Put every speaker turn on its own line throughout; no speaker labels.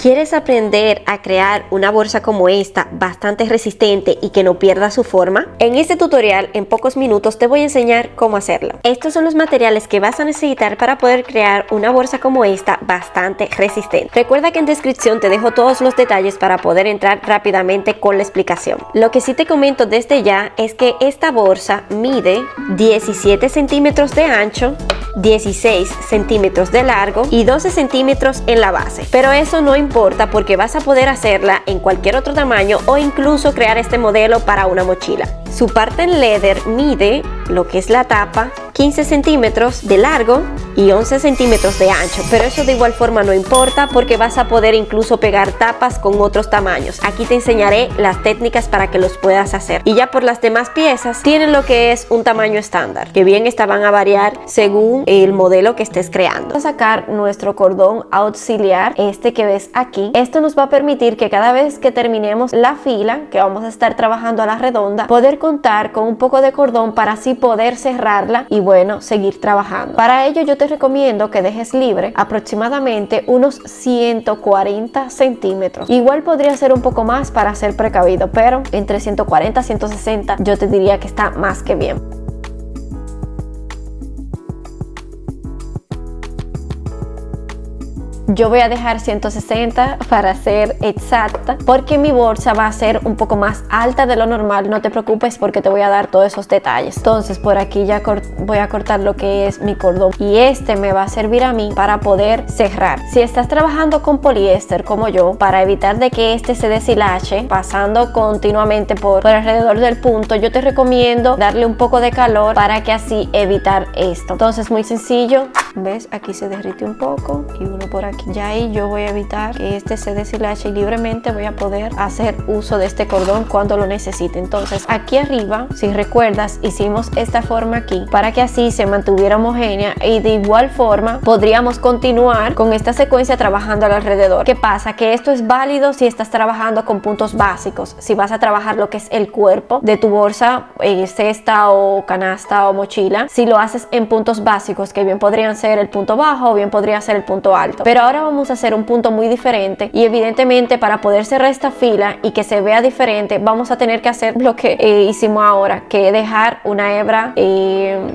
¿Quieres aprender a crear una bolsa como esta, bastante resistente y que no pierda su forma? En este tutorial, en pocos minutos, te voy a enseñar cómo hacerlo. Estos son los materiales que vas a necesitar para poder crear una bolsa como esta, bastante resistente. Recuerda que en descripción te dejo todos los detalles para poder entrar rápidamente con la explicación. Lo que sí te comento desde ya es que esta bolsa mide 17 centímetros de ancho, 16 centímetros de largo y 12 centímetros en la base. Pero eso no importa porque vas a poder hacerla en cualquier otro tamaño o incluso crear este modelo para una mochila. Su parte en leather mide, lo que es la tapa, 15 centímetros de largo y 11 centímetros de ancho, pero eso de igual forma no importa porque vas a poder incluso pegar tapas con otros tamaños. Aquí te enseñaré las técnicas para que los puedas hacer. Y ya por las demás piezas tienen lo que es un tamaño estándar, que bien esta van a variar según el modelo que estés creando. Vamos a sacar nuestro cordón auxiliar, este que ves aquí. Esto nos va a permitir que cada vez que terminemos la fila, que vamos a estar trabajando a la redonda, poder contar con un poco de cordón para así poder cerrarla y bueno, seguir trabajando. Para ello yo te recomiendo que dejes libre aproximadamente unos 140 centímetros. Igual podría ser un poco más para ser precavido, pero entre 140 y 160 yo te diría que está más que bien. Yo voy a dejar 160 para ser exacta porque mi bolsa va a ser un poco más alta de lo normal. No te preocupes porque te voy a dar todos esos detalles. Entonces por aquí ya voy a cortar lo que es mi cordón y este me va a servir a mí para poder cerrar. Si estás trabajando con poliéster como yo, para evitar de que este se deshilache pasando continuamente por alrededor del punto, yo te recomiendo darle un poco de calor para que así evitar esto. Entonces muy sencillo, ¿ves? Aquí se derrite un poco y uno por aquí. Ya ahí yo voy a evitar que este se deshilache y libremente voy a poder hacer uso de este cordón cuando lo necesite. Entonces aquí arriba, si recuerdas, hicimos esta forma aquí para que así se mantuviera homogénea y de igual forma podríamos continuar con esta secuencia trabajando alrededor. ¿Qué pasa? Que esto es válido si estás trabajando con puntos básicos. Si vas a trabajar lo que es el cuerpo de tu bolsa, cesta o canasta o mochila, si lo haces en puntos básicos, que bien podrían ser el punto bajo o bien podría ser el punto alto. Pero ahora vamos a hacer un punto muy diferente y evidentemente para poder cerrar esta fila y que se vea diferente vamos a tener que hacer lo que hicimos ahora, que dejar una hebra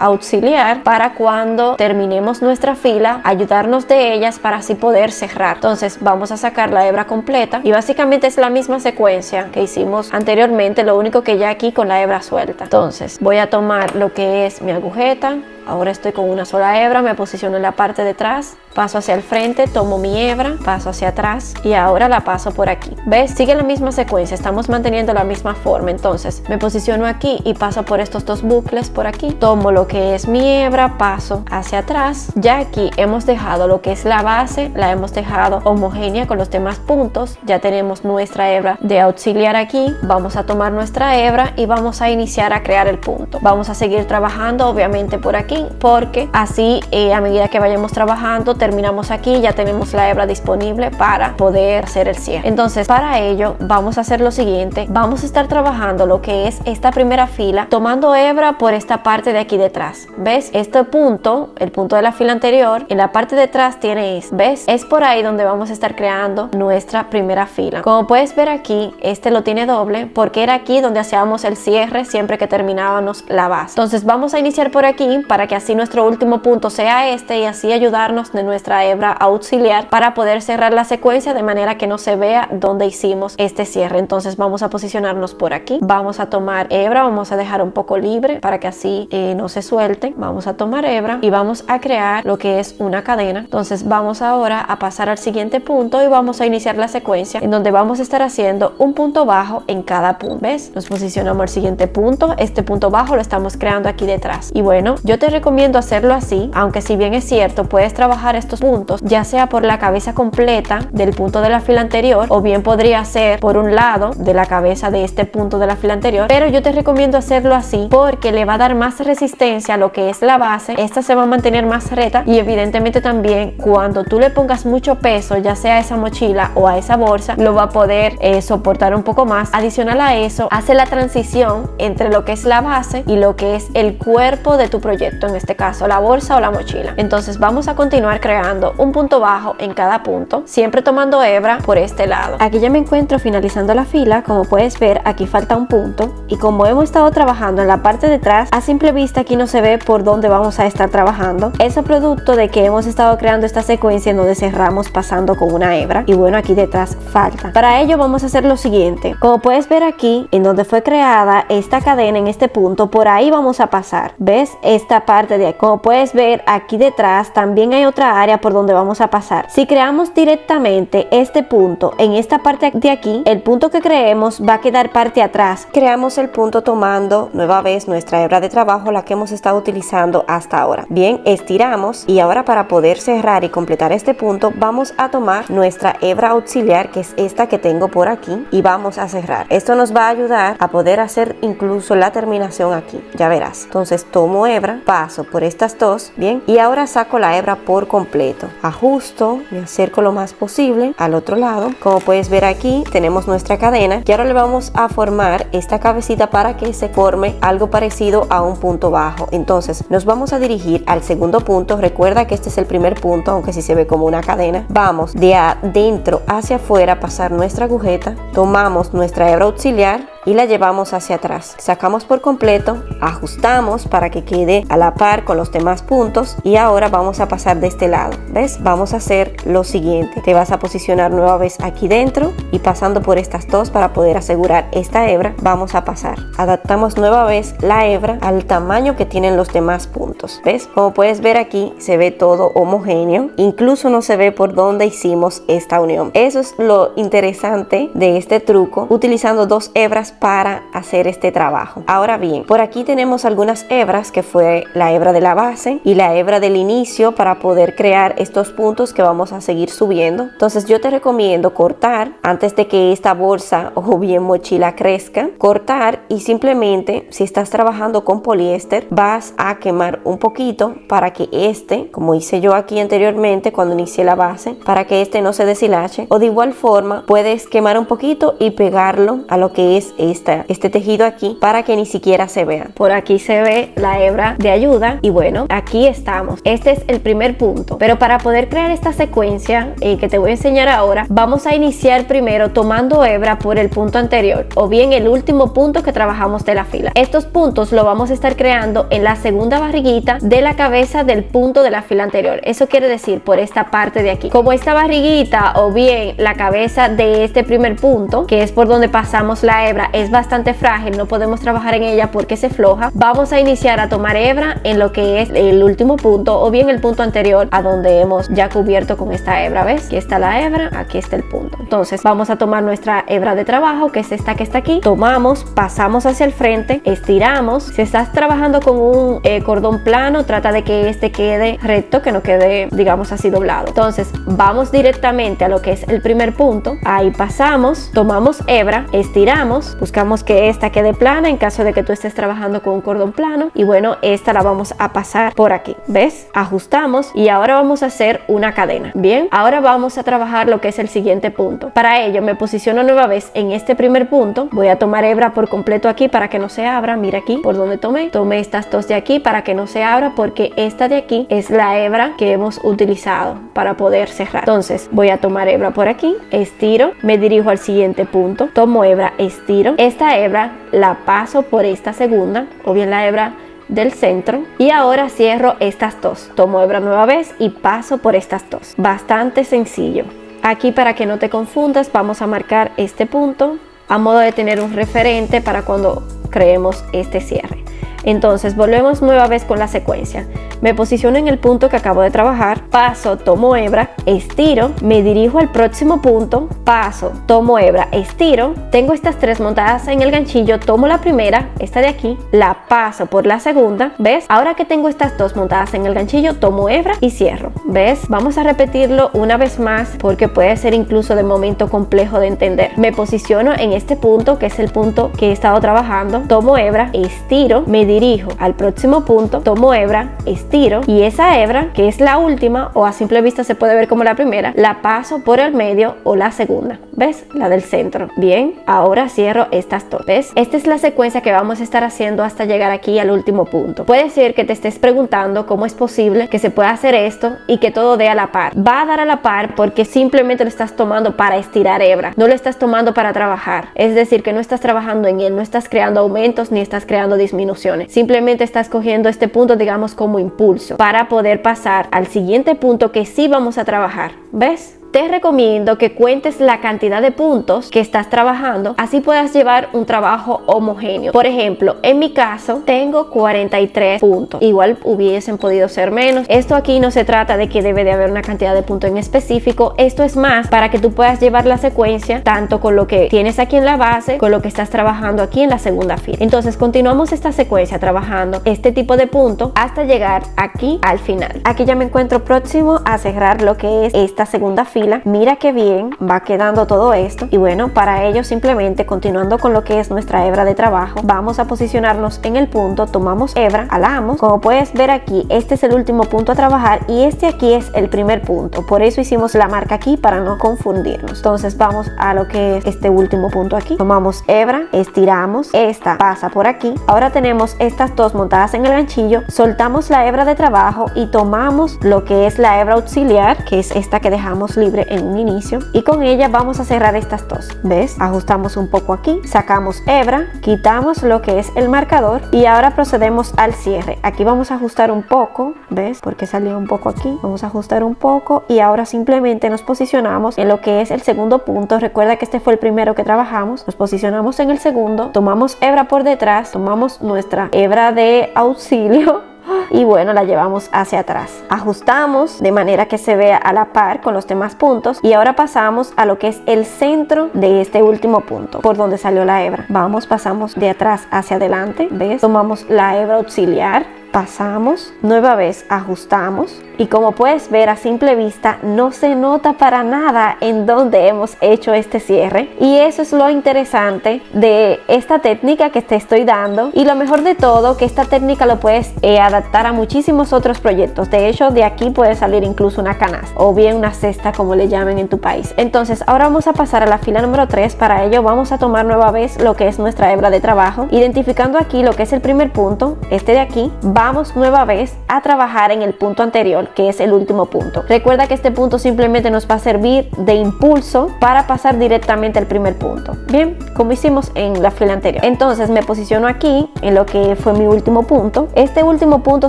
auxiliar para cuando terminemos nuestra fila ayudarnos de ellas para así poder cerrar. Entonces vamos a sacar la hebra completa y básicamente es la misma secuencia que hicimos anteriormente, lo único que ya aquí con la hebra suelta. Entonces voy a tomar lo que es mi agujeta. Ahora estoy con una sola hebra, me posiciono en la parte de atrás, paso hacia el frente, tomo mi hebra, paso hacia atrás y ahora la paso por aquí. ¿Ves? Sigue la misma secuencia, estamos manteniendo la misma forma. Entonces me posiciono aquí y paso por estos dos bucles por aquí. Tomo lo que es mi hebra, paso hacia atrás. Ya aquí hemos dejado lo que es la base, la hemos dejado homogénea con los demás puntos. Ya tenemos nuestra hebra de auxiliar aquí. Vamos a tomar nuestra hebra y vamos a iniciar a crear el punto. Vamos a seguir trabajando obviamente por aquí, porque así a medida que vayamos trabajando terminamos aquí, ya tenemos la hebra disponible para poder hacer el cierre. Entonces para ello vamos a hacer lo siguiente, vamos a estar trabajando lo que es esta primera fila tomando hebra por esta parte de aquí detrás. ¿Ves? Este punto, el punto de la fila anterior, en la parte de atrás tiene esto. ¿Ves? Es por ahí donde vamos a estar creando nuestra primera fila. Como puedes ver aquí, este lo tiene doble porque era aquí donde hacíamos el cierre siempre que terminábamos la base. Entonces vamos a iniciar por aquí para que así nuestro último punto sea este y así ayudarnos de nuestra hebra auxiliar para poder cerrar la secuencia de manera que no se vea donde hicimos este cierre. Entonces vamos a posicionarnos por aquí, vamos a tomar hebra, vamos a dejar un poco libre para que así no se suelte. Vamos a tomar hebra y vamos a crear lo que es una cadena. Entonces vamos ahora a pasar al siguiente punto y vamos a iniciar la secuencia en donde vamos a estar haciendo un punto bajo en cada punto. ¿Ves? Nos posicionamos al siguiente punto, este punto bajo lo estamos creando aquí detrás y bueno, yo te recomiendo hacerlo así, aunque si bien es cierto puedes trabajar estos puntos ya sea por la cabeza completa del punto de la fila anterior o bien podría ser por un lado de la cabeza de este punto de la fila anterior, pero yo te recomiendo hacerlo así porque le va a dar más resistencia a lo que es la base, esta se va a mantener más recta y evidentemente también cuando tú le pongas mucho peso ya sea a esa mochila o a esa bolsa lo va a poder soportar un poco más. Adicional a eso hace la transición entre lo que es la base y lo que es el cuerpo de tu proyecto, en este caso la bolsa o la mochila. Entonces vamos a continuar creando creando un punto bajo en cada punto, siempre tomando hebra por este lado. Aquí ya me encuentro finalizando la fila. Como puedes ver, aquí falta un punto, y como hemos estado trabajando en la parte de atrás, a simple vista aquí no se ve por dónde vamos a estar trabajando. Eso es producto de que hemos estado creando esta secuencia en donde cerramos pasando con una hebra, y bueno, aquí detrás falta. Para ello vamos a hacer lo siguiente. Como puedes ver aquí, en donde fue creada esta cadena en este punto, por ahí vamos a pasar. ¿Ves? Esta parte de aquí. Como puedes ver aquí detrás también hay otra área por donde vamos a pasar. Si creamos directamente este punto en esta parte de aquí, el punto que creemos va a quedar parte atrás. Creamos el punto tomando nueva vez nuestra hebra de trabajo, la que hemos estado utilizando hasta ahora. Bien, estiramos, y ahora para poder cerrar y completar este punto vamos a tomar nuestra hebra auxiliar, que es esta que tengo por aquí, y vamos a cerrar. Esto nos va a ayudar a poder hacer incluso la terminación aquí, ya verás. Entonces tomo hebra, paso por estas dos, bien, y ahora saco la hebra por completo, ajusto, me acerco lo más posible al otro lado. Como puedes ver aquí tenemos nuestra cadena, y ahora le vamos a formar esta cabecita para que se forme algo parecido a un punto bajo. Entonces nos vamos a dirigir al segundo punto. Recuerda que este es el primer punto, aunque sí se ve como una cadena. Vamos de adentro hacia afuera, pasar nuestra agujeta, tomamos nuestra hebra auxiliar y la llevamos hacia atrás, sacamos por completo, ajustamos para que quede a la par con los demás puntos, y ahora vamos a pasar de este lado. ¿Ves? Vamos a hacer lo siguiente. Te vas a posicionar nueva vez aquí dentro y pasando por estas dos para poder asegurar esta hebra. Vamos a pasar, adaptamos nueva vez la hebra al tamaño que tienen los demás puntos. ¿Ves? Como puedes ver aquí se ve todo homogéneo, incluso no se ve por dónde hicimos esta unión. Eso es lo interesante de este truco, utilizando dos hebras para hacer este trabajo. Ahora bien, por aquí tenemos algunas hebras, que fue la hebra de la base y la hebra del inicio, para poder crear estos puntos que vamos a seguir subiendo. Entonces yo te recomiendo cortar antes de que esta bolsa o bien mochila crezca, cortar, y simplemente, si estás trabajando con poliéster, vas a quemar un poquito para que este, como hice yo aquí anteriormente cuando inicié la base, para que este no se deshilache, o de igual forma puedes quemar un poquito y pegarlo a lo que es este tejido aquí, para que ni siquiera se vea. Por aquí se ve la hebra de ayuda, y bueno, aquí estamos. Este es el primer punto, pero para poder crear esta secuencia que te voy a enseñar ahora, vamos a iniciar primero tomando hebra por el punto anterior, o bien el último punto que trabajamos de la fila. Estos puntos lo vamos a estar creando en la segunda barriguita de la cabeza del punto de la fila anterior. Eso quiere decir por esta parte de aquí. Como esta barriguita o bien la cabeza de este primer punto, que es por donde pasamos la hebra, es bastante frágil, no podemos trabajar en ella porque se floja, vamos a iniciar a tomar hebra en lo que es el último punto, o bien el punto anterior a donde hemos ya cubierto con esta hebra. ¿Ves? Aquí está la hebra, aquí está el punto. Entonces vamos a tomar nuestra hebra de trabajo, que es esta que está aquí, tomamos, pasamos hacia el frente, estiramos. Si estás trabajando con un cordón plano, trata de que este quede recto, que no quede, digamos así, doblado. Entonces vamos directamente a lo que es el primer punto, ahí pasamos, tomamos hebra, estiramos, buscamos que esta quede plana en caso de que tú estés trabajando con un cordón plano, y bueno, esta la vamos a pasar por aquí. ¿Ves? Ajustamos, y ahora vamos a hacer una cadena. Bien, ahora vamos a trabajar lo que es el siguiente punto. Para ello me posiciono nueva vez en este primer punto, voy a tomar hebra por completo aquí para que no se abra. Mira aquí por donde tomé estas dos de aquí para que no se abra, porque esta de aquí es la hebra que hemos utilizado para poder cerrar. Entonces voy a tomar hebra por aquí, estiro, me dirijo al siguiente punto, tomo hebra, estiro, esta hebra la paso por esta segunda, o bien la hebra del centro, y ahora cierro estas dos, tomo hebra nueva vez y paso por estas dos. Bastante sencillo. Aquí, para que no te confundas, vamos a marcar este punto a modo de tener un referente para cuando creemos este cierre. Entonces volvemos nueva vez con la secuencia. Me posiciono en el punto que acabo de trabajar, paso, tomo hebra, estiro, me dirijo al próximo punto, paso, tomo hebra, estiro, tengo estas tres montadas en el ganchillo, tomo la primera, esta de aquí, la paso por la segunda, ¿ves? Ahora que tengo estas dos montadas en el ganchillo, tomo hebra y cierro, ¿ves? Vamos a repetirlo una vez más porque puede ser incluso de momento complejo de entender. Me posiciono en este punto, que es el punto que he estado trabajando, tomo hebra, estiro, me dirijo al próximo punto, tomo hebra, estiro, estiro y esa hebra, que es la última o a simple vista se puede ver como la primera, la paso por el medio o la segunda, ¿ves? La del centro. Bien, ahora cierro estas dos, ¿ves? Esta es la secuencia que vamos a estar haciendo hasta llegar aquí al último punto. Puede ser que te estés preguntando cómo es posible que se pueda hacer esto y que todo dé a la par. Va a dar a la par porque simplemente lo estás tomando para estirar hebra, no lo estás tomando para trabajar. Es decir, que no estás trabajando en él, no estás creando aumentos ni estás creando disminuciones. Simplemente estás cogiendo este punto, digamos, como impulso para poder pasar al siguiente punto que sí vamos a trabajar. ¿Ves? Te recomiendo que cuentes la cantidad de puntos que estás trabajando, así puedas llevar un trabajo homogéneo. Por ejemplo, en mi caso tengo 43 puntos, igual hubiesen podido ser menos. Esto aquí no se trata de que debe de haber una cantidad de puntos en específico, esto es más para que tú puedas llevar la secuencia tanto con lo que tienes aquí en la base, con lo que estás trabajando aquí en la segunda fila. Entonces continuamos esta secuencia trabajando este tipo de punto hasta llegar aquí al final. Aquí ya me encuentro próximo a cerrar lo que es esta segunda fila. Mira qué bien va quedando todo esto y bueno, para ello simplemente continuando con lo que es nuestra hebra de trabajo, vamos a posicionarnos en el punto, tomamos hebra, jalamos, como puedes ver aquí, este es el último punto a trabajar y este aquí es el primer punto, por eso hicimos la marca aquí para no confundirnos. Entonces vamos a lo que es este último punto aquí, tomamos hebra, estiramos, esta pasa por aquí, ahora tenemos estas dos montadas en el ganchillo, soltamos la hebra de trabajo y tomamos lo que es la hebra auxiliar, que es esta que dejamos libre en un inicio y con ella vamos a cerrar estas dos. ¿Ves? Ajustamos un poco aquí, sacamos hebra, quitamos lo que es el marcador y ahora procedemos al cierre. Aquí vamos a ajustar un poco, ¿ves? Porque salió un poco aquí, vamos a ajustar un poco y ahora simplemente nos posicionamos en lo que es el segundo punto. Recuerda que este fue el primero que trabajamos, nos posicionamos en el segundo, tomamos hebra por detrás, tomamos nuestra hebra de auxilio y bueno, la llevamos hacia atrás, ajustamos de manera que se vea a la par con los demás puntos y ahora pasamos a lo que es el centro de este último punto por donde salió la hebra. Vamos, pasamos de atrás hacia adelante, ¿ves? Tomamos la hebra auxiliar, pasamos, nueva vez ajustamos y como puedes ver a simple vista no se nota para nada en donde hemos hecho este cierre y eso es lo interesante de esta técnica que te estoy dando y lo mejor de todo que esta técnica lo puedes adaptar a muchísimos otros proyectos. De hecho, de aquí puede salir incluso una canasta o bien una cesta como le llamen en tu país. Entonces ahora vamos a pasar a la fila número 3. Para ello vamos a tomar nueva vez lo que es nuestra hebra de trabajo, identificando aquí lo que es el primer punto, este de aquí. Vamos nueva vez a trabajar en el punto anterior, que es el último punto. Recuerda que este punto simplemente nos va a servir de impulso para pasar directamente al primer punto. Bien, como hicimos en la fila anterior. Entonces me posiciono aquí en lo que fue mi último punto. Este último punto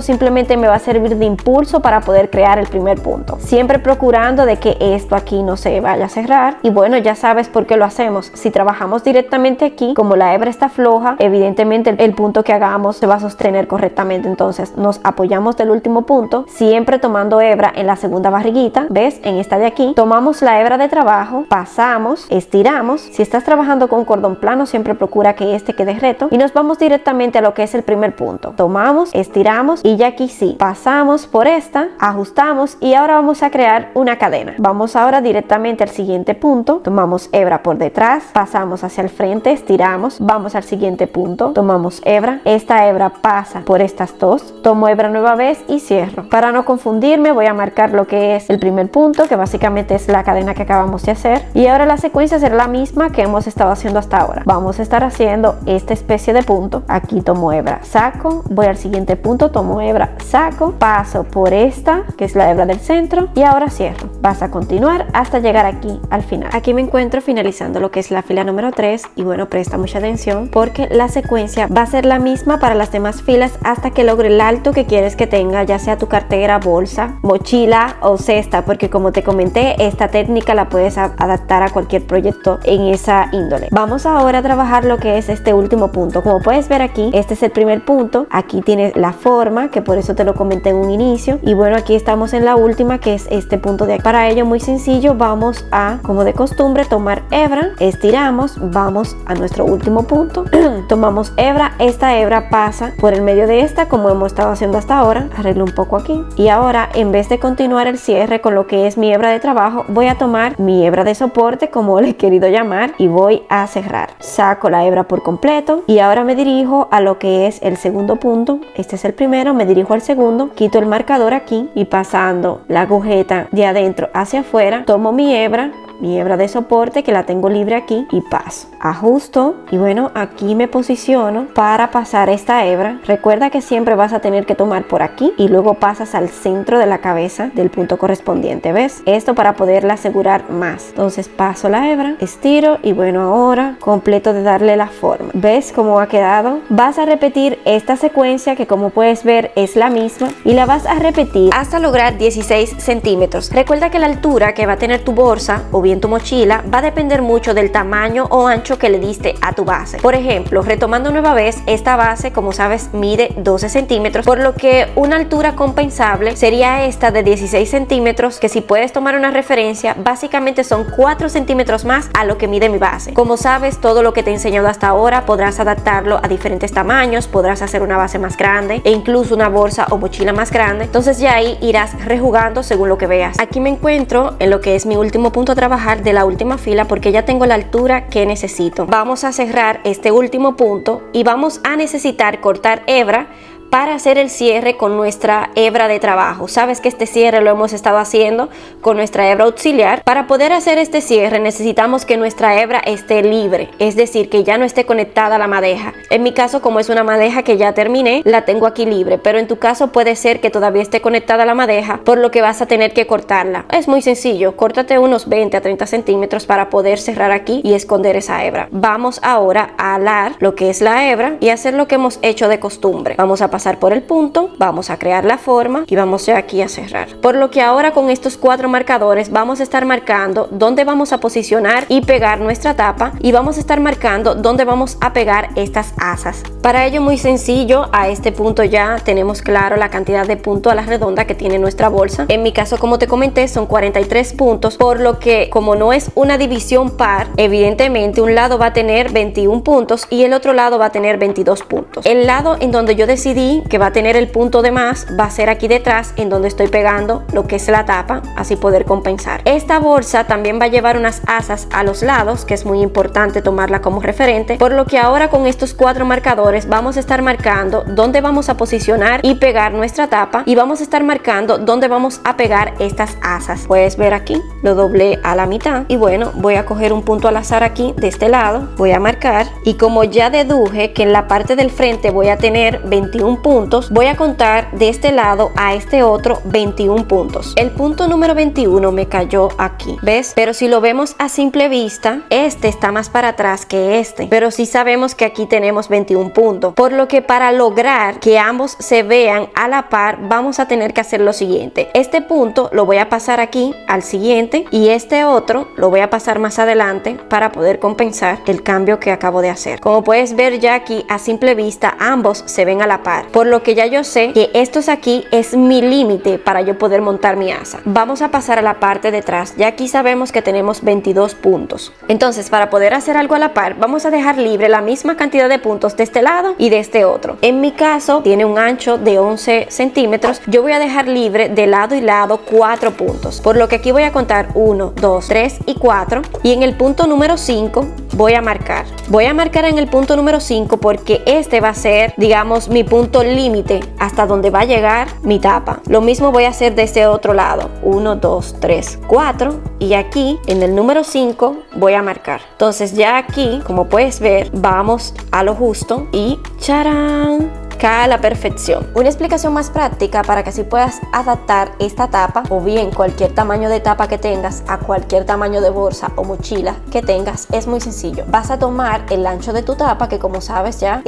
simplemente me va a servir de impulso para poder crear el primer punto. Siempre procurando de que esto aquí no se vaya a cerrar. Y bueno, ya sabes por qué lo hacemos. Si trabajamos directamente aquí, como la hebra está floja, evidentemente el punto que hagamos se va a sostener correctamente. Entonces nos apoyamos del último punto, siempre tomando hebra en la segunda barriguita, ¿ves? En esta de aquí, tomamos la hebra de trabajo, pasamos, estiramos. Si estás trabajando con cordón plano, siempre procura que este quede recto y nos vamos directamente a lo que es el primer punto. Tomamos, estiramos y ya aquí sí, pasamos por esta, ajustamos y ahora vamos a crear una cadena. Vamos ahora directamente al siguiente punto, tomamos hebra por detrás, pasamos hacia el frente, estiramos, vamos al siguiente punto, tomamos hebra, esta hebra pasa por estas dos, tomo hebra nueva vez y cierro. Para no confundirme voy a marcar lo que es el primer punto, que básicamente es la cadena que acabamos de hacer, y ahora la secuencia será la misma que hemos estado haciendo hasta ahora. Vamos a estar haciendo esta especie de punto. Aquí tomo hebra, saco, voy al siguiente punto, tomo hebra, saco, paso por esta que es la hebra del centro y ahora cierro. Vas a continuar hasta llegar aquí al final. Aquí me encuentro finalizando lo que es la fila número 3 y bueno, presta mucha atención porque la secuencia va a ser la misma para las demás filas hasta que logre el alto que quieres que tenga, ya sea tu cartera, bolsa, mochila o cesta, porque como te comenté, esta técnica la puedes adaptar a cualquier proyecto en esa índole. Vamos ahora a trabajar lo que es este último punto. Como puedes ver aquí, este es el primer punto, aquí tienes la forma, que por eso te lo comenté en un inicio, y bueno, aquí estamos en la última, que es este punto de aquí. Para ello, muy sencillo, vamos a, como de costumbre, tomar hebra, estiramos, vamos a nuestro último punto, tomamos hebra, esta hebra pasa por el medio de esta como como hemos estado haciendo hasta ahora. Arreglo un poco aquí y ahora, en vez de continuar el cierre con lo que es mi hebra de trabajo, voy a tomar mi hebra de soporte, como le he querido llamar, y voy a cerrar. Saco la hebra por completo y ahora me dirijo a lo que es el segundo punto. Este es el primero, me dirijo al segundo, quito el marcador aquí y pasando la agujeta de adentro hacia afuera, tomo mi hebra de soporte que la tengo libre aquí y paso, ajusto y bueno, aquí me posiciono para pasar esta hebra. Recuerda que siempre vas a tener que tomar por aquí y luego pasas al centro de la cabeza del punto correspondiente, ¿ves? Esto para poderla asegurar más. Entonces paso la hebra, estiro y bueno, ahora completo de darle la forma. ¿Ves cómo ha quedado? Vas a repetir esta secuencia que, como puedes ver, es la misma y la vas a repetir hasta lograr 16 centímetros. Recuerda que la altura que va a tener tu bolsa o bien tu mochila va a depender mucho del tamaño o ancho que le diste a tu base. Por ejemplo, retomando nueva vez, esta base, como sabes, mide 12 centímetros, por lo que una altura compensable sería esta de 16 centímetros, que si puedes tomar una referencia, básicamente son 4 centímetros más a lo que mide mi base. Como sabes, todo lo que te he enseñado hasta ahora podrás adaptarlo a diferentes tamaños, podrás hacer una base más grande e incluso una bolsa o mochila más grande. Entonces ya ahí irás rejugando según lo que veas. Aquí me encuentro en lo que es mi último punto a trabajar de la última fila porque ya tengo la altura que necesito. Vamos a cerrar este último punto y vamos a necesitar cortar hebra para hacer el cierre con nuestra hebra de trabajo. Sabes que este cierre lo hemos estado haciendo con nuestra hebra auxiliar. Para poder hacer este cierre necesitamos que nuestra hebra esté libre, es decir, que ya no esté conectada a la madeja. En mi caso, como es una madeja que ya terminé, la tengo aquí libre, pero en tu caso puede ser que todavía esté conectada a la madeja, por lo que vas a tener que cortarla. Es muy sencillo, córtate unos 20 a 30 centímetros para poder cerrar aquí y esconder esa hebra. Vamos ahora a alar lo que es la hebra y hacer lo que hemos hecho de costumbre. Vamos a pasar por el punto, vamos a crear la forma y vamos ya aquí a cerrar. Por lo que ahora con estos 4 marcadores vamos a estar marcando dónde vamos a posicionar y pegar nuestra tapa y vamos a estar marcando dónde vamos a pegar estas asas. Para ello, muy sencillo, a este punto ya tenemos claro la cantidad de puntos a la redonda que tiene nuestra bolsa. En mi caso, como te comenté, son 43 puntos, por lo que como no es una división par, evidentemente un lado va a tener 21 puntos y el otro lado va a tener 22 puntos. El lado en donde yo decidí que va a tener el punto de más va a ser aquí detrás, en donde estoy pegando lo que es la tapa, así poder compensar. Esta bolsa también va a llevar unas asas a los lados, que es muy importante tomarla como referente, por lo que ahora con estos 4 marcadores vamos a estar marcando dónde vamos a posicionar y pegar nuestra tapa y vamos a estar marcando dónde vamos a pegar estas asas. Puedes ver aquí, lo doblé a la mitad y bueno, voy a coger un punto al azar aquí de este lado, voy a marcar y como ya deduje que en la parte del frente voy a tener 21 puntos, voy a contar de este lado a este otro 21 puntos. El punto número 21 me cayó aquí, ¿ves? Pero si lo vemos a simple vista, este está más para atrás que este, pero sí sabemos que aquí tenemos 21 puntos, por lo que para lograr que ambos se vean a la par vamos a tener que hacer lo siguiente. Este punto lo voy a pasar aquí al siguiente y este otro lo voy a pasar más adelante para poder compensar el cambio que acabo de hacer. Como puedes ver ya aquí a simple vista ambos se ven a la par, por lo que ya yo sé que estos aquí es mi límite para yo poder montar mi asa. Vamos a pasar a la parte de atrás, ya aquí sabemos que tenemos 22 puntos. Entonces, para poder hacer algo a la par vamos a dejar libre la misma cantidad de puntos de este lado y de este otro. En mi caso tiene un ancho de 11 centímetros, yo voy a dejar libre de lado y lado 4 puntos, por lo que aquí voy a contar 1, 2, 3 y 4 y en el punto número 5 voy a marcar en el punto número 5 porque este va a ser, digamos, mi punto límite hasta donde va a llegar mi tapa. Lo mismo voy a hacer de este otro lado, 1, 2, 3, 4 y aquí en el número 5 voy a marcar. Entonces ya aquí, como puedes ver, vamos a lo justo y ¡charán! Cae a la perfección. Una explicación más práctica para que así puedas adaptar esta tapa o bien cualquier tamaño de tapa que tengas a cualquier tamaño de bolsa o mochila que tengas es muy sencillo. Vas a tomar el ancho de tu tapa, que como sabes ya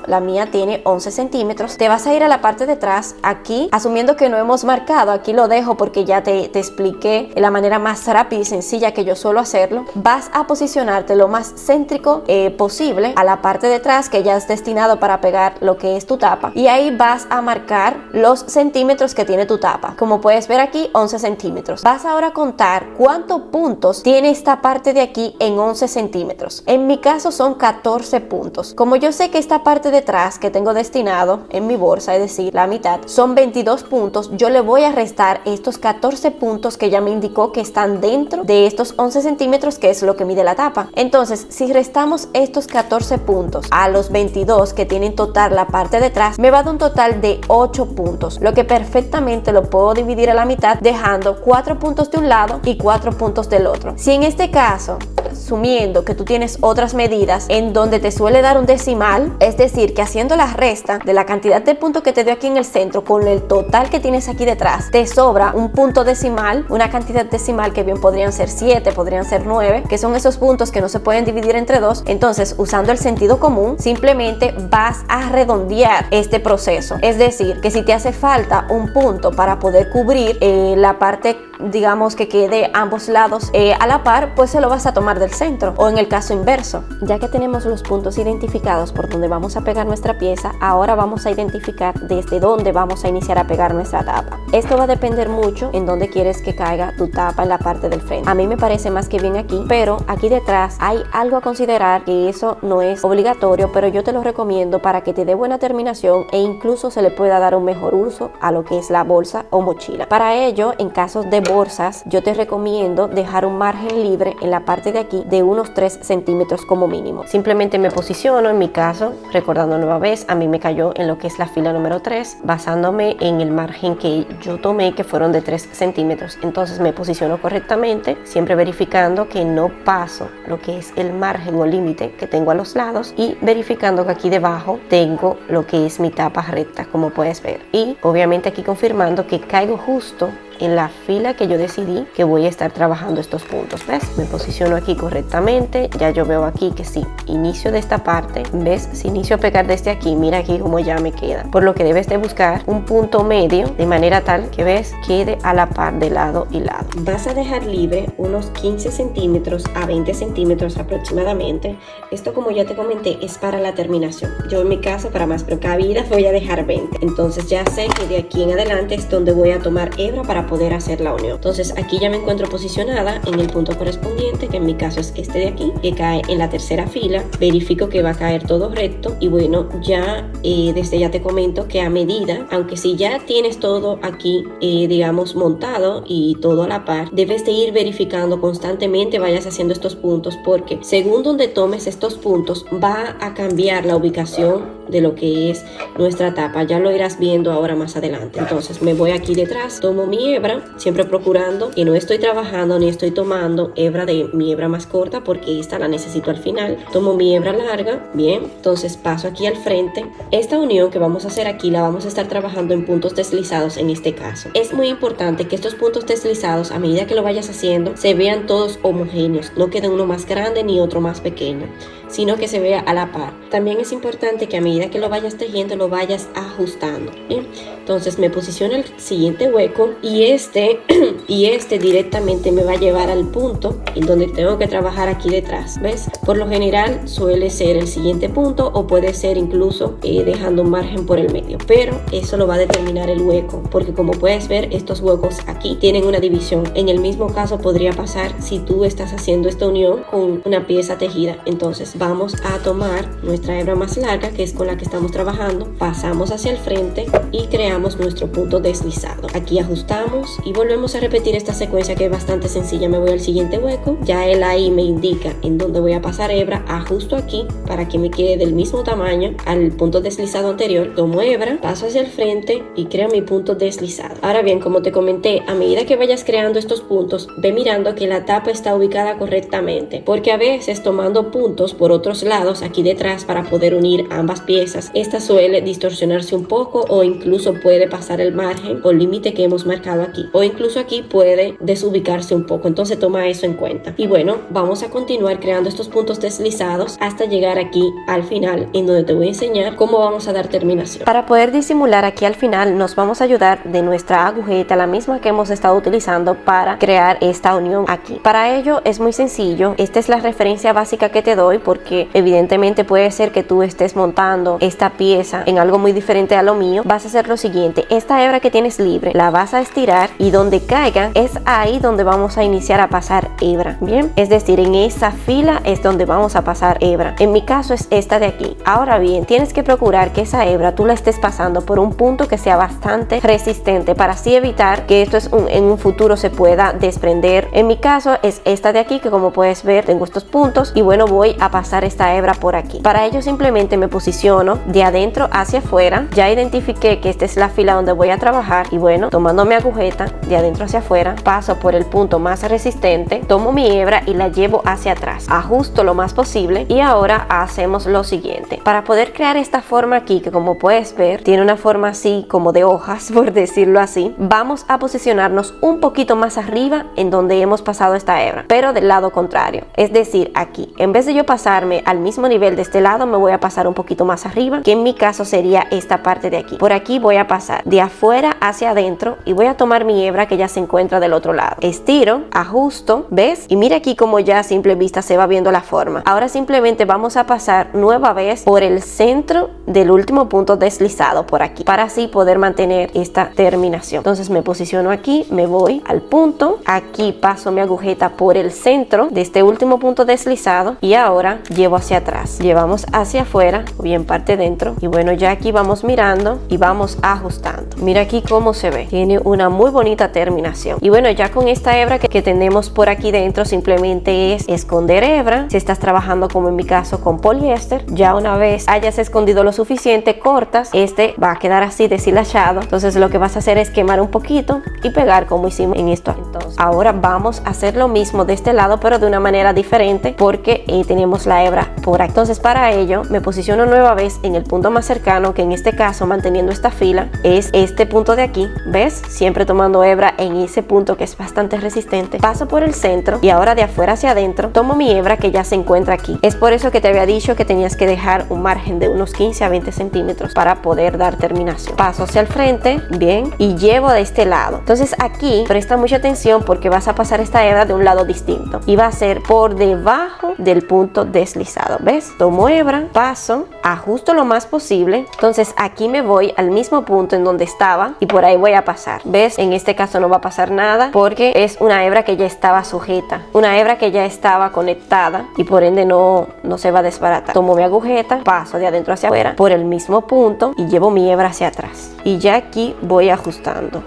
la mía tiene 11 centímetros. Te vas a ir a la parte de atrás aquí, asumiendo que no hemos marcado, aquí lo dejo porque ya te expliqué la manera más rápida y sencilla que yo suelo hacerlo. Vas a posicionarte lo más céntrico posible a la parte de atrás, que ya es destinado para pegar lo que es es tu tapa, y ahí vas a marcar los centímetros que tiene tu tapa. Como puedes ver aquí, 11 centímetros. Vas ahora a contar cuántos puntos tiene esta parte de aquí en 11 centímetros. En mi caso son 14 puntos. Como yo sé que esta parte de atrás que tengo destinado en mi bolsa, es decir, la mitad, son 22 puntos, yo le voy a restar estos 14 puntos que ya me indicó que están dentro de estos 11 centímetros, que es lo que mide la tapa. Entonces, si restamos estos 14 puntos a los 22 que tiene en total la parte de atrás, me va a dar un total de 8 puntos, lo que perfectamente lo puedo dividir a la mitad, dejando 4 puntos de un lado y 4 puntos del otro. Si en este caso, asumiendo que tú tienes otras medidas en donde te suele dar un decimal, es decir, que haciendo la resta de la cantidad de puntos que te dio aquí en el centro con el total que tienes aquí detrás, te sobra un punto decimal, una cantidad decimal que bien podrían ser 7, podrían ser 9, que son esos puntos que no se pueden dividir entre 2. Entonces, usando el sentido común, simplemente vas a redondear este proceso. Es decir, que si te hace falta un punto para poder cubrir la parte, digamos, que quede ambos lados a la par, pues se lo vas a tomar del centro, o en el caso inverso. Ya que tenemos los puntos identificados por donde vamos a pegar nuestra pieza, ahora vamos a identificar desde dónde vamos a iniciar a pegar nuestra tapa. Esto va a depender mucho en dónde quieres que caiga tu tapa en la parte del frente. A mí me parece más que bien aquí, pero aquí detrás hay algo a considerar, que eso no es obligatorio, pero yo te lo recomiendo para que te dé buena terminación e incluso se le pueda dar un mejor uso a lo que es la bolsa o mochila. Para ello, en casos de bolsas, yo te recomiendo dejar un margen libre en la parte de aquí de unos 3 centímetros como mínimo. Simplemente me posiciono, en mi caso, recordando nueva vez, a mí me cayó en lo que es la fila número 3, basándome en el margen que yo tomé, que fueron de 3 centímetros. Entonces me posiciono correctamente, siempre verificando que no paso lo que es el margen o límite que tengo a los lados, y verificando que aquí debajo tengo lo que es mi tapa recta, como puedes ver. Y obviamente aquí confirmando que caigo justo en la fila que yo decidí que voy a estar trabajando estos puntos. ¿Ves? Me posiciono aquí correctamente. Ya yo veo aquí que sí, inicio de esta parte. ¿Ves? Si inicio a pegar desde aquí, mira aquí cómo ya me queda. Por lo que debes de buscar un punto medio de manera tal que, ves, quede a la par de lado y lado. Vas a dejar libre unos 15 centímetros a 20 centímetros aproximadamente. Esto, como ya te comenté, es para la terminación. Yo en mi caso, para más precavida, voy a dejar 20. Entonces ya sé que de aquí en adelante es donde voy a tomar hebra para poder hacer la unión. Entonces aquí ya me encuentro posicionada en el punto correspondiente, que en mi caso es este de aquí, que cae en la tercera fila. Verifico que va a caer todo recto, y bueno, ya desde ya te comento que a medida, aunque si ya tienes todo aquí digamos montado y todo a la par, debes de ir verificando constantemente, vayas haciendo estos puntos, porque según donde tomes estos puntos va a cambiar la ubicación de lo que es nuestra tapa. Ya lo irás viendo ahora más adelante. Entonces me voy aquí detrás, tomo mi hebra, siempre procurando que no estoy trabajando ni estoy tomando hebra de mi hebra más corta, porque esta la necesito al final. Tomo mi hebra larga, bien, entonces paso aquí al frente. Esta unión que vamos a hacer aquí la vamos a estar trabajando en puntos deslizados en este caso. Es muy importante que estos puntos deslizados, a medida que lo vayas haciendo, se vean todos homogéneos, no quede uno más grande ni otro más pequeño, sino que se vea a la par. También es importante que a medida que lo vayas tejiendo lo vayas ajustando. Bien, entonces me posiciono el siguiente hueco, y este directamente me va a llevar al punto en donde tengo que trabajar aquí detrás. ¿Ves? Por lo general suele ser el siguiente punto, o puede ser incluso dejando un margen por el medio, pero eso lo va a determinar el hueco, porque como puedes ver, estos huecos aquí tienen una división. En el mismo caso podría pasar si tú estás haciendo esta unión con una pieza tejida. Entonces vamos a tomar nuestra hebra más larga, que es con la que estamos trabajando, pasamos hacia el frente y creamos nuestro punto deslizado. Aquí ajustamos y volvemos a repetir esta secuencia, que es bastante sencilla. Me voy al siguiente hueco, ya él ahí me indica en dónde voy a pasar hebra, ajusto aquí para que me quede del mismo tamaño al punto deslizado anterior, tomo hebra, paso hacia el frente y creo mi punto deslizado. Ahora bien, como te comenté, a medida que vayas creando estos puntos, ve mirando que la tapa está ubicada correctamente, porque a veces tomando puntos por otros lados aquí detrás para poder unir ambas piezas, esta suele distorsionarse un poco, o incluso puede pasar el margen o límite que hemos marcado aquí, o incluso aquí
aquí puede desubicarse un poco, entonces toma eso en cuenta. Y bueno, vamos a continuar creando estos puntos deslizados hasta llegar aquí al final, en donde te voy a enseñar cómo vamos a dar terminación.
Para poder disimular aquí al final nos vamos a ayudar de nuestra agujeta, la misma que hemos estado utilizando para crear esta unión aquí. Para ello es muy sencillo, esta es la referencia básica que te doy porque evidentemente puede ser que tú estés montando esta pieza en algo muy diferente a lo mío. Vas a hacer lo siguiente, esta hebra que tienes libre la vas a estirar y donde caiga es ahí donde vamos a iniciar a pasar hebra, bien, es decir, en esa fila es donde vamos a pasar hebra. En mi caso es esta de aquí. Ahora bien, tienes que procurar que esa hebra tú la estés pasando por un punto que sea bastante resistente para así evitar que esto en un futuro se pueda desprender. En mi caso es esta de aquí, que como puedes ver tengo estos puntos y bueno, voy a pasar esta hebra por aquí. Para ello simplemente me posiciono de adentro hacia afuera. Ya identifiqué que esta es la fila donde voy a trabajar y bueno, tomando mi agujeta de adentro hacia afuera, paso por el punto más resistente, tomo mi hebra y la llevo hacia atrás, ajusto lo más posible y ahora hacemos lo siguiente. Para poder crear esta forma aquí, que como puedes ver tiene una forma así como de hojas, por decirlo así, vamos a posicionarnos un poquito más arriba en donde hemos pasado esta hebra, pero del lado contrario, es decir, aquí, en vez de yo pasarme al mismo nivel de este lado, me voy a pasar un poquito más arriba, que en mi caso sería esta parte de aquí. Por aquí voy a pasar de afuera hacia adentro y voy a tomar mi hebra que ya se encuentra del otro lado, estiro, ajusto, ¿ves? Y mira aquí como ya a simple vista se va viendo la forma. Ahora simplemente vamos a pasar nueva vez por el centro del último punto deslizado por aquí, para así poder mantener esta terminación. Entonces me posiciono aquí, me voy al punto, aquí paso mi agujeta por el centro de este último punto deslizado y ahora llevo hacia atrás, llevamos hacia afuera o bien parte dentro y bueno, ya aquí vamos mirando y vamos ajustando. Mira aquí cómo se ve, tiene una muy bonita terminación. Y bueno, ya con esta hebra que tenemos por aquí dentro, simplemente es esconder hebra. Si estás trabajando como en mi caso con poliéster, ya una vez hayas escondido lo suficiente, cortas, este va a quedar así deshilachado. Entonces lo que vas a hacer es quemar un poquito y pegar como hicimos en esto. Entonces ahora vamos a hacer lo mismo de este lado, pero de una manera diferente porque tenemos la hebra por aquí. Entonces para ello me posiciono nueva vez en el punto más cercano, que en este caso, manteniendo esta fila, es este punto de aquí, ¿ves? Siempre tomando hebra en ese punto que es bastante resistente, paso por el centro y ahora de afuera hacia adentro tomo mi hebra que ya se encuentra aquí. Es por eso que te había dicho que tenías que dejar un margen de unos 15 a 20 centímetros para poder dar terminación. Paso hacia el frente, bien, y llevo de este lado. Entonces aquí presta mucha atención porque vas a pasar esta hebra de un lado distinto y va a ser por debajo del punto deslizado, ¿ves? Tomo hebra, paso, ajusto lo más posible. Entonces aquí me voy al mismo punto en donde estaba y por ahí voy a pasar, ¿ves? En este caso no va a pasar nada porque es una hebra que ya estaba sujeta, una hebra que ya estaba conectada y por ende no se va a desbaratar. Tomo mi agujeta, paso de adentro hacia afuera por el mismo punto y llevo mi hebra hacia atrás y ya aquí voy ajustando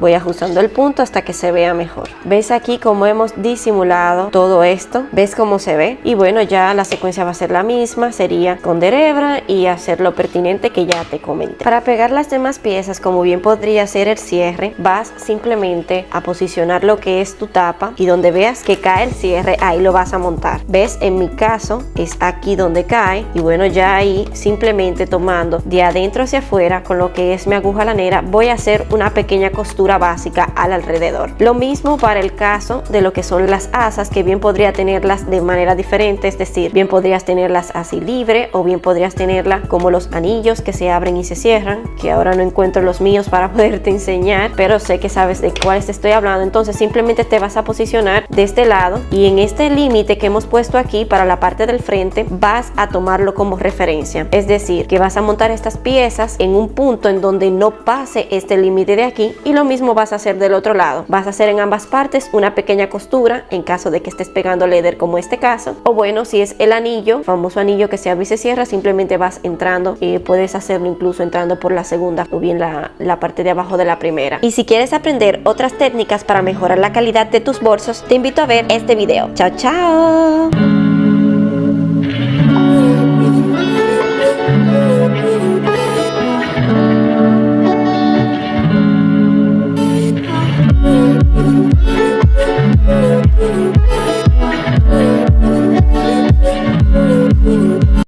el punto hasta que se vea mejor. ¿Ves aquí cómo hemos disimulado todo esto? ¿Ves cómo se ve? Y bueno, ya la secuencia va a ser la misma, sería esconder hebra y hacer lo pertinente que ya te comenté. Para pegar las demás piezas, como bien podría ser el cierre, vas simplemente a posicionar lo que es tu tapa y donde veas que cae el cierre, ahí lo vas a montar. ¿Ves? En mi caso es aquí donde cae y bueno, ya ahí simplemente tomando de adentro hacia afuera con lo que es mi aguja lanera, voy a hacer una pequeña costura básica al alrededor. Lo mismo para el caso de lo que son las asas, que bien podría tenerlas de manera diferente, es decir, bien podrías tenerlas así libre o bien podrías tenerla como los anillos que se abren y se cierran, que ahora no encuentro los míos para poderte enseñar, pero sé que sabes de cuáles te estoy hablando. Entonces simplemente te vas a posicionar de este lado y en este límite que hemos puesto aquí para la parte del frente vas a tomarlo como referencia, es decir, que vas a montar estas piezas en un punto en donde no pase este límite de aquí y lo mismo vas a hacer del otro lado. Vas a hacer en ambas partes una pequeña costura en caso de que estés pegando leather como este caso, o bueno, si es el anillo, famoso anillo que se abre y se cierra, simplemente vas entrando y puedes hacerlo incluso entrando por la segunda o bien la parte de abajo de la primera. Y si quieres aprender otras técnicas para mejorar la calidad de tus bolsos, te invito a ver este video. Chao, chao.